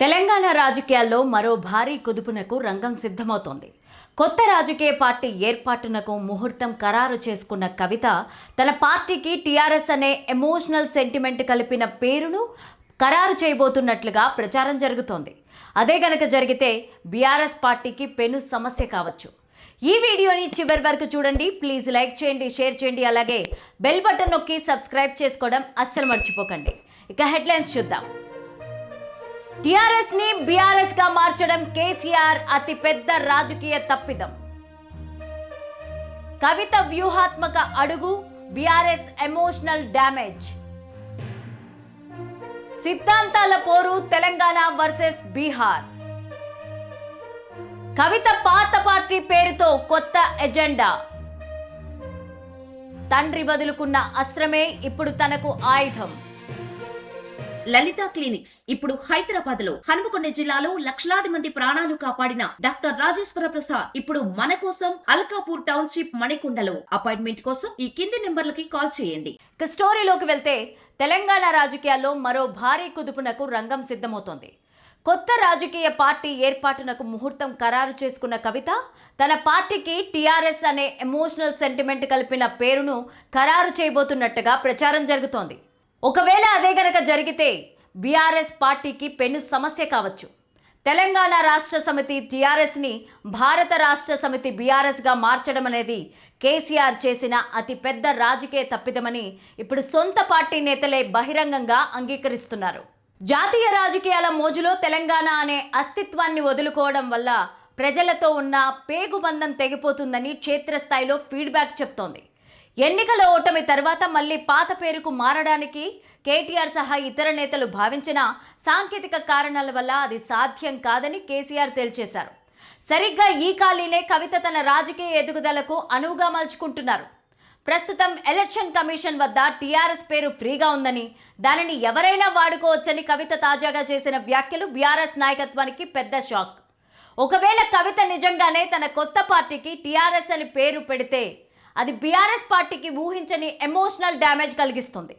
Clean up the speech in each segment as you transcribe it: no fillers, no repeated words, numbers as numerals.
తెలంగాణ రాజకీయాల్లో మరో భారీ కుదుపునకు రంగం సిద్ధమవుతోంది. కొత్త రాజకీయ పార్టీ ఏర్పాటునకు ముహూర్తం ఖరారు చేసుకున్న కవిత తన పార్టీకి టీఆర్ఎస్ అనే ఎమోషనల్ సెంటిమెంట్ కలిపిన పేరును ఖరారు చేయబోతున్నట్లుగా ప్రచారం జరుగుతోంది. అదే గనక జరిగితే బీఆర్ఎస్ పార్టీకి పెను సమస్య కావచ్చు. ఈ వీడియోని చివరి వరకు చూడండి. ప్లీజ్ లైక్ చేయండి, షేర్ చేయండి, అలాగే బెల్ బటన్ నొక్కి సబ్స్క్రైబ్ చేసుకోవడం అస్సలు మర్చిపోకండి. ఇక హెడ్లైన్స్ చూద్దాం. టీఆర్ఎస్ ని బీఆర్ఎస్ గా మార్చడం కేసీఆర్ అతి పెద్ద రాజకీయ తప్పిదం. కవిత వ్యూహాత్మక అడుగు, బీఆర్ఎస్ ఎమోషనల్ డ్యామేజ్. సిద్ధాంతాల పోరు, తెలంగాణ వర్సెస్ బీహార్. కవిత పాత పార్టీ పేరుతో కొత్త ఎజెండా. తండ్రి వదులుకున్న అస్త్రమే ఇప్పుడు తనకు ఆయుధం. లలిత క్లినిక్స్ ఇప్పుడు హైదరాబాద్ లో, హనుమకొండ జిల్లాలో లక్షలాది మంది ప్రాణాలు కాపాడిన డాక్టర్ రాజేశ్వర ప్రసాద్ ఇప్పుడు మన కోసం అల్కాపూర్ టౌన్షిప్ మణికొండలో. అపాయింట్మెంట్ కోసం ఈ కింది నెంబర్లకి కాల్ చేయండి. స్టోరీలోకి వెళ్తే తెలంగాణ రాజకీయాల్లో మరో భారీ కుదుపునకు రంగం సిద్ధమవుతోంది. కొత్త రాజకీయ పార్టీ ఏర్పాటునకు ముహూర్తం ఖరారు చేసుకున్న కవిత తన పార్టీకి టీఆర్ఎస్ అనే ఎమోషనల్ సెంటిమెంట్ కలిపిన పేరును ఖరారు చేయబోతున్నట్టుగా ప్రచారం జరుగుతోంది. ఒకవేళ అదే గనక జరిగితే బీఆర్ఎస్ పార్టీకి పెను సమస్య కావచ్చు. తెలంగాణ రాష్ట్ర సమితి టీఆర్ఎస్ని భారత రాష్ట్ర సమితి బీఆర్ఎస్గా మార్చడం అనేది కేసీఆర్ చేసిన అతిపెద్ద రాజకీయ తప్పిదమని ఇప్పుడు సొంత పార్టీ నేతలే బహిరంగంగా అంగీకరిస్తున్నారు. జాతీయ రాజకీయాల మోజులో తెలంగాణ అనే అస్తిత్వాన్ని వదులుకోవడం వల్ల ప్రజలతో ఉన్న పేగుబంధం తెగిపోతుందని క్షేత్రస్థాయిలో ఫీడ్బ్యాక్ చెప్తోంది. ఎన్నికల ఓటమి తర్వాత మళ్ళీ పాత పేరుకు మారడానికి కేటీఆర్ సహా ఇతర నేతలు భావించిన సాంకేతిక కారణాల వల్ల అది సాధ్యం కాదని కేసీఆర్ తేల్చేశారు. సరిగ్గా ఈ ఖాళీనే కవిత తన రాజకీయ ఎదుగుదలకు అనువుగా మలుచుకుంటున్నారు. ప్రస్తుతం ఎలక్షన్ కమిషన్ వద్ద టీఆర్ఎస్ పేరు ఫ్రీగా ఉందని, దానిని ఎవరైనా వాడుకోవచ్చని కవిత తాజాగా చేసిన వ్యాఖ్యలు బీఆర్ఎస్ నాయకత్వానికి పెద్ద షాక్. ఒకవేళ కవిత నిజంగానే తన కొత్త పార్టీకి టీఆర్ఎస్ అని పేరు పెడితే అది బీఆర్ఎస్ పార్టీకి ఊహించని ఎమోషనల్ డ్యామేజ్ కలిగిస్తుంది.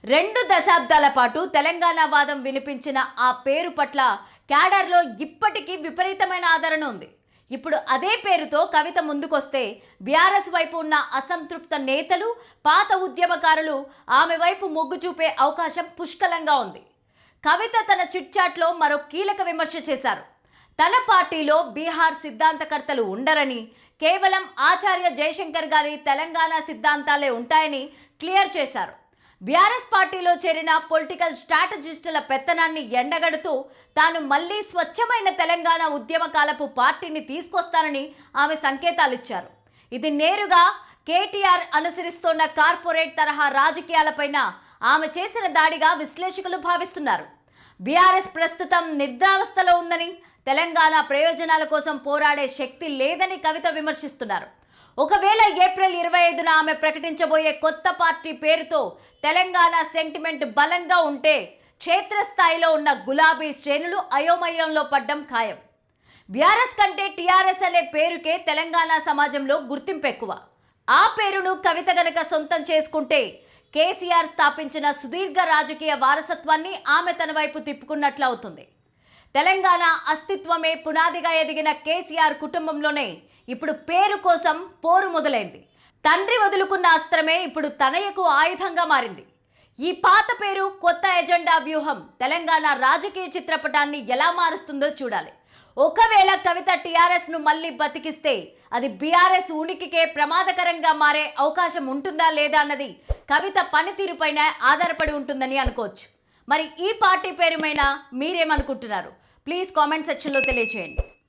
2 దశాబ్దాల పాటు తెలంగాణ వాదం వినిపించిన ఆ పేరు పట్ల క్యాడర్లో ఇప్పటికీ విపరీతమైన ఆదరణ ఉంది. ఇప్పుడు అదే పేరుతో కవిత ముందుకొస్తే బీఆర్ఎస్ వైపు ఉన్న అసంతృప్త నేతలు, పాత ఉద్యమకారులు ఆమె వైపు మొగ్గు చూపే అవకాశం పుష్కలంగా ఉంది. కవిత తన చిట్చాట్లో మరో కీలక విమర్శ చేశారు. తన పార్టీలో బీహార్ సిద్ధాంతకర్తలు ఉండరని, కేవలం ఆచార్య జయశంకర్ గారి తెలంగాణ సిద్ధాంతాలే ఉంటాయని క్లియర్ చేశారు. బీఆర్ఎస్ పార్టీలో చేరిన పొలిటికల్ స్ట్రాటజిస్టుల పెత్తనాన్ని ఎండగడుతూ తాను మళ్లీ స్వచ్ఛమైన తెలంగాణ ఉద్యమకాలపు పార్టీని తీసుకొస్తానని ఆమె సంకేతాలిచ్చారు. ఇది నేరుగా కేటీఆర్ అనుసరిస్తోన్న కార్పొరేట్ తరహా రాజకీయాలపైన ఆమె చేసిన దాడిగా విశ్లేషకులు భావిస్తున్నారు. బీఆర్ఎస్ ప్రస్తుతం నిద్రావస్థలో ఉందని, తెలంగాణ ప్రయోజనాల కోసం పోరాడే శక్తి లేదని కవిత విమర్శిస్తున్నారు. ఒకవేళ ఏప్రిల్ 25న ఆమె ప్రకటించబోయే కొత్త పార్టీ పేరుతో తెలంగాణ సెంటిమెంట్ బలంగా ఉంటే క్షేత్రస్థాయిలో ఉన్న గులాబీ శ్రేణులు అయోమయంలో పడ్డం ఖాయం. బీఆర్ఎస్ కంటే టీఆర్ఎస్ అనే పేరుకే తెలంగాణ సమాజంలో గుర్తింపు ఎక్కువ. ఆ పేరును కవిత గనక సొంతం చేసుకుంటే కేసీఆర్ స్థాపించిన సుదీర్ఘ రాజకీయ వారసత్వాన్ని ఆమె తన వైపు తిప్పుకున్నట్లు అవుతుంది. తెలంగాణ అస్తిత్వమే పునాదిగా ఎదిగిన కేసీఆర్ కుటుంబంలోనే ఇప్పుడు పేరు కోసం పోరు మొదలైంది. తండ్రి వదులుకున్న అస్త్రమే ఇప్పుడు తనయకు ఆయుధంగా మారింది. ఈ పాత పేరు, కొత్త ఎజెండా వ్యూహం తెలంగాణ రాజకీయ చిత్రపటాన్ని ఎలా మారుస్తుందో చూడాలి. ఒకవేళ కవిత టీఆర్ఎస్ను మళ్ళీ బతికిస్తే అది బీఆర్ఎస్ ఉనికికే ప్రమాదకరంగా మారే అవకాశం ఉంటుందా లేదా అన్నది కవిత పనితీరుపైన ఆధారపడి ఉంటుందని అనుకోవచ్చు. మరి ఈ పార్టీ పేరుమైనా మీరేమనుకుంటున్నారు? ప్లీజ్ కామెంట్ సెక్షన్లో తెలియజేయండి.